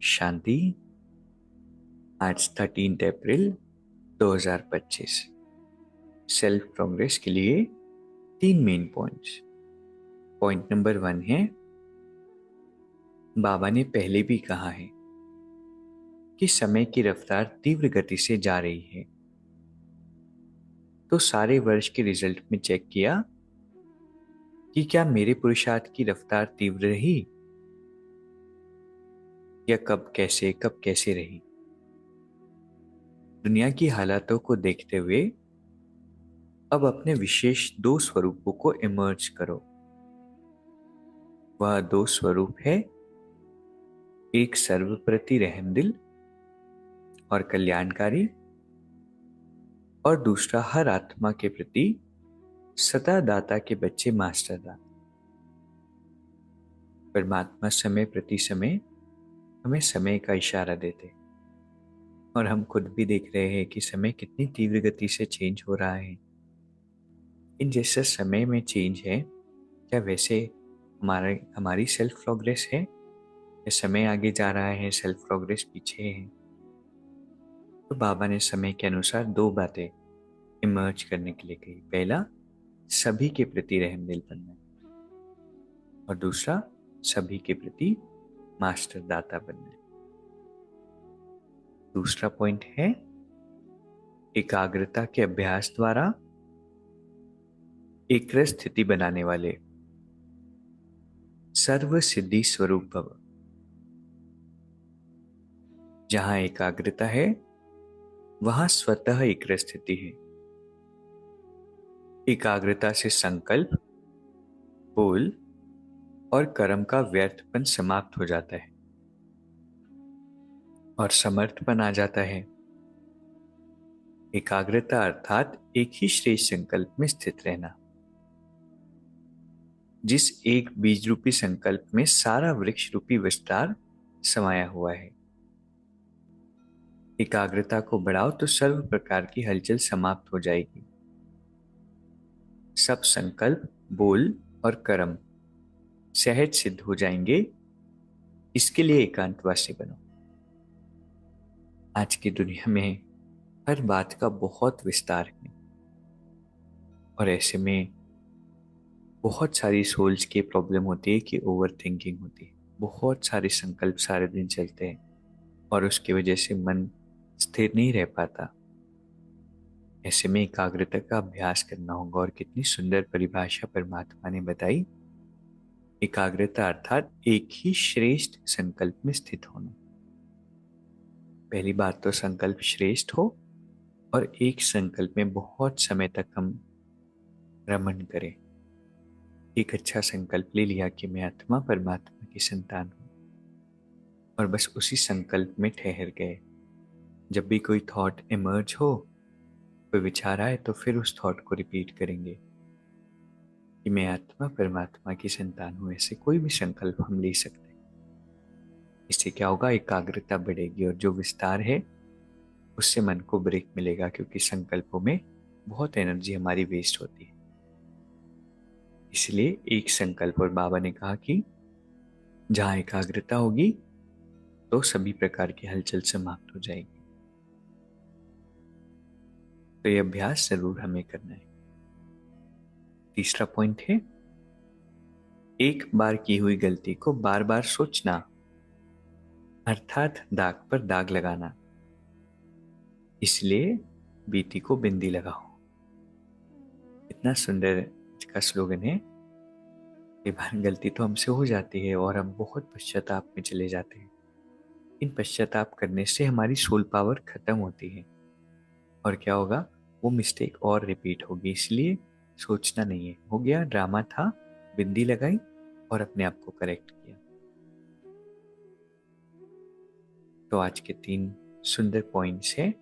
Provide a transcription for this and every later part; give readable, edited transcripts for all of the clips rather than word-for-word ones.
शांति। आज 13 अप्रैल 2025। Self progress के लिए 3 मेन पॉइंट्स। पॉइंट नंबर 1 है, बाबा ने पहले भी कहा है कि समय की रफ्तार तीव्र गति से जा रही है। तो सारे वर्ष के रिजल्ट में चेक किया कि क्या मेरे पुरुषार्थ की रफ्तार तीव्र रही या कब कैसे रही। दुनिया की हालातों को देखते हुए अब अपने विशेष 2 स्वरूपों को इमर्ज करो। वह 2 स्वरूप है, एक सर्वप्रति रहमदिल और कल्याणकारी, और दूसरा हर आत्मा के प्रति सदा दाता के बच्चे मास्टर दाता। परमात्मा समय प्रति समय हमें समय का इशारा देते, और हम खुद भी देख रहे हैं कि समय कितनी तीव्र गति से चेंज हो रहा है। इन जैसे समय में चेंज है, क्या वैसे हमारी सेल्फ प्रोग्रेस है या समय आगे जा रहा है, सेल्फ प्रोग्रेस पीछे है। तो बाबा ने समय के अनुसार 2 बातें इमर्ज करने के लिए कही। पहला, सभी के प्रति रहमदिल बनना, और दूसरा, सभी के प्रति मास्टर दाता बनना। दूसरा पॉइंट है, एकाग्रता के अभ्यास द्वारा एक स्थिति बनाने वाले सर्व सिद्धि स्वरूप भव। जहां एकाग्रता है वहां स्वतः एक स्थिति है। एकाग्रता से संकल्प, बोल और कर्म का व्यर्थपन समाप्त हो जाता है और समर्थपन आ जाता है। एकाग्रता अर्थात एक ही श्रेष्ठ संकल्प में स्थित रहना, जिस एक बीज रूपी संकल्प में सारा वृक्ष रूपी विस्तार समाया हुआ है। एकाग्रता को बढ़ाओ तो सर्व प्रकार की हलचल समाप्त हो जाएगी। सब संकल्प, बोल और कर्म सहज सिद्ध हो जाएंगे। इसके लिए एकांतवासी बनो। आज की दुनिया में हर बात का बहुत विस्तार है, और ऐसे में बहुत सारी सोल्स की प्रॉब्लम होती है कि ओवर थिंकिंग होती है। बहुत सारे संकल्प सारे दिन चलते हैं और उसकी वजह से मन स्थिर नहीं रह पाता। ऐसे में एकाग्रता का अभ्यास करना होगा। और कितनी सुंदर परिभाषा परमात्मा ने बताई। एकाग्रता अर्थात एक ही श्रेष्ठ संकल्प में स्थित होना। पहली बात तो संकल्प श्रेष्ठ हो और एक संकल्प में बहुत समय तक हम रमण करें। एक अच्छा संकल्प ले लिया कि मैं आत्मा परमात्मा की संतान हूं, और बस उसी संकल्प में ठहर गए। जब भी कोई थॉट इमर्ज हो, कोई विचार आए, तो फिर उस थॉट को रिपीट करेंगे कि मैं आत्मा परमात्मा की संतान हूं। ऐसे कोई भी संकल्प हम ले सकते हैं। इससे क्या होगा, एकाग्रता बढ़ेगी, और जो विस्तार है उससे मन को ब्रेक मिलेगा, क्योंकि संकल्पों में बहुत एनर्जी हमारी वेस्ट होती है। इसलिए एक संकल्प, और बाबा ने कहा कि जहां एकाग्रता होगी तो सभी प्रकार की हलचल समाप्त हो जाएगी। तो यह अभ्यास जरूर हमें करना है। तीसरा पॉइंट है, एक बार की हुई गलती को बार बार सोचना, अर्थात दाग पर दाग लगाना। इसलिए बीती को बिंदी लगाओ। इतना सुंदर इसका स्लोगन है। कई बार गलती तो हमसे हो जाती है और हम बहुत पश्चाताप में चले जाते हैं। इन पश्चाताप करने से हमारी सोल पावर खत्म होती है, और क्या होगा, वो मिस्टेक और रिपीट होगी। इसलिए सोचना नहीं है। हो गया, ड्रामा था, बिंदी लगाई और अपने आप को करेक्ट किया। तो आज के 3 सुंदर पॉइंट्स हैं।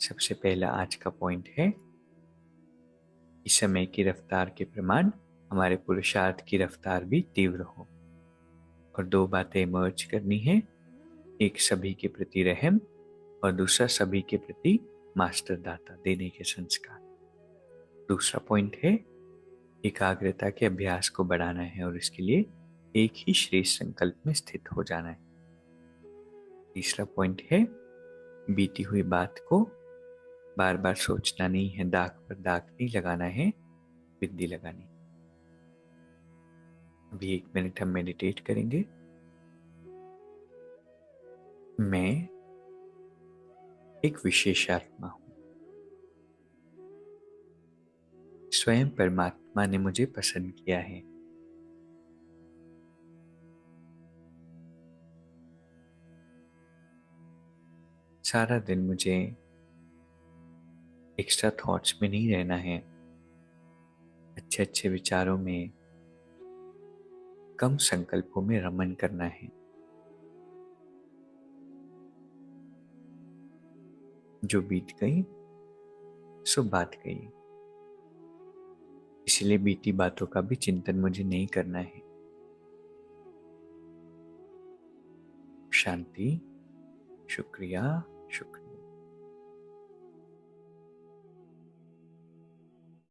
सबसे पहला आज का पॉइंट है कि समय की रफ्तार के प्रमाण हमारे पुरुषार्थ की रफ्तार भी तीव्र हो। और 2 बातें इमर्ज करनी है, एक सभी के प्रति रहम और दूसरा सभी के प्रति मास्टर दाता देने के संस्कार। दूसरा पॉइंट है, एकाग्रता के अभ्यास को बढ़ाना है, और इसके लिए एक ही श्रेष्ठ संकल्प में स्थित हो जाना है। तीसरा पॉइंट है, बीती हुई बात को बार बार सोचना नहीं है, दाग पर दाग नहीं लगाना है, बिंदी लगानी। अभी 1 मिनट हम मेडिटेट करेंगे। मैं एक विशेष आत्मा हूं। स्वयं परमात्मा ने मुझे पसंद किया है। सारा दिन मुझे एक्स्ट्रा थॉट्स में नहीं रहना है, अच्छे अच्छे विचारों में, कम संकल्पों में रमन करना है। जो बीत गई सो बात गई, इसलिए बीती बातों का भी चिंतन मुझे नहीं करना है। शांति। शुक्रिया। शुक्रिया।